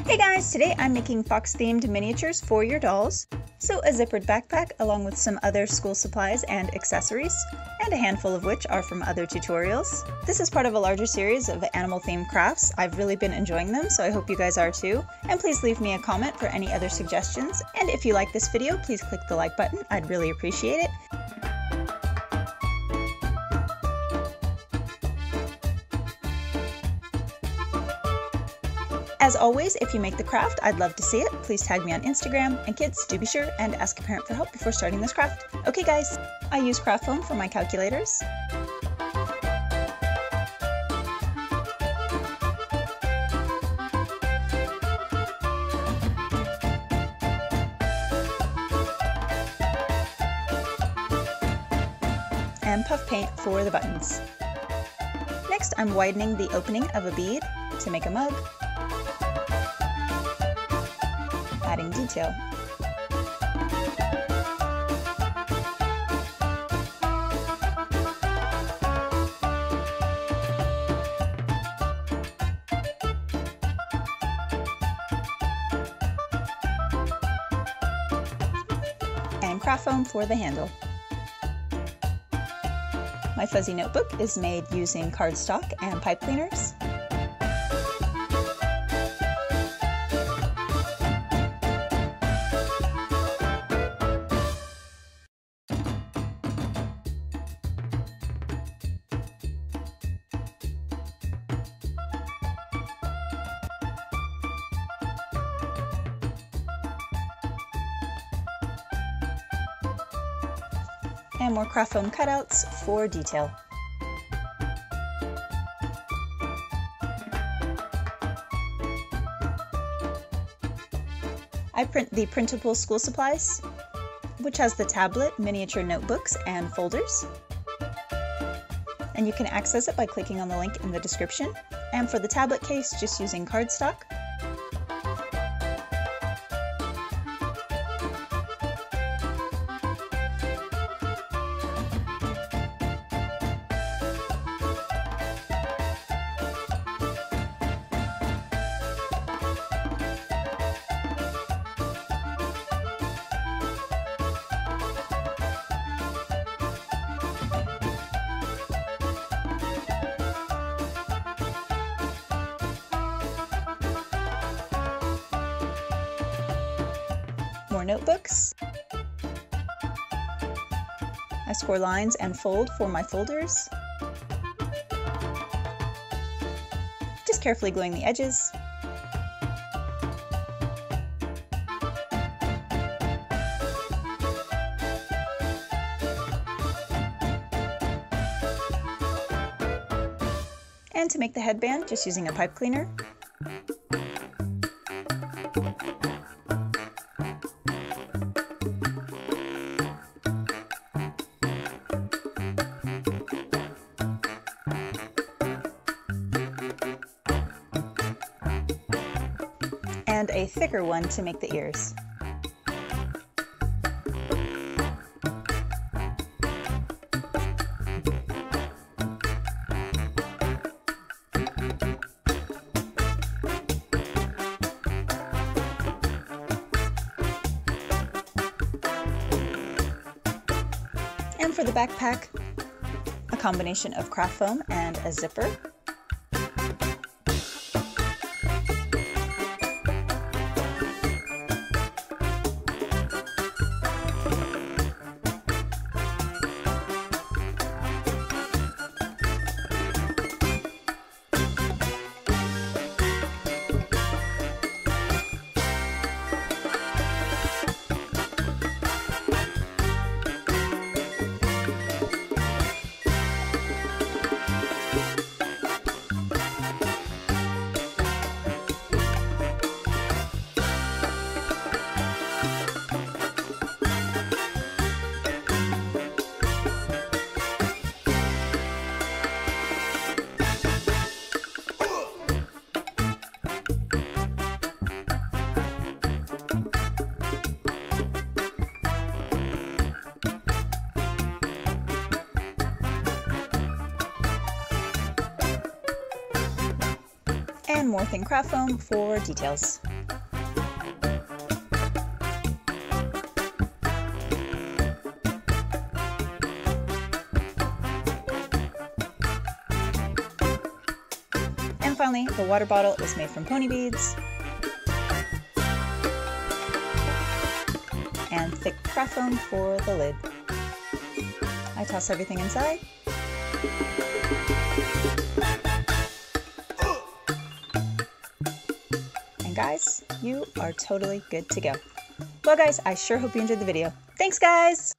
Hey guys, today I'm making fox-themed miniatures for your dolls. So a zippered backpack along with some other school supplies and accessories, and a handful of which are from other tutorials. This is part of a larger series of animal-themed crafts. I've really been enjoying them, so I hope you guys are too. And please leave me a comment for any other suggestions. And if you like this video, please click the like button. I'd really appreciate it. As always, if you make the craft, I'd love to see it. Please tag me on Instagram, and kids, do be sure and ask a parent for help before starting this craft. Okay guys, I use craft foam for my calculators. And puff paint for the buttons. Next, I'm widening the opening of a bead to make a mug. Adding detail. And craft foam for the handle. My fuzzy notebook is made using cardstock and pipe cleaners. And more craft foam cutouts for detail. I print the printable school supplies, which has the tablet, miniature notebooks, and folders. And you can access it by clicking on the link in the description. And for the tablet case, just using cardstock. More notebooks. I score lines and fold for my folders. Just carefully gluing the edges. And to make the headband, just using a pipe cleaner. And a thicker one to make the ears. And for the backpack, a combination of craft foam and a zipper. and more thin craft foam for details. And finally, the water bottle is made from pony beads and thick craft foam for the lid. I toss everything inside. And guys, you are totally good to go. Well guys, I sure hope you enjoyed the video. Thanks guys!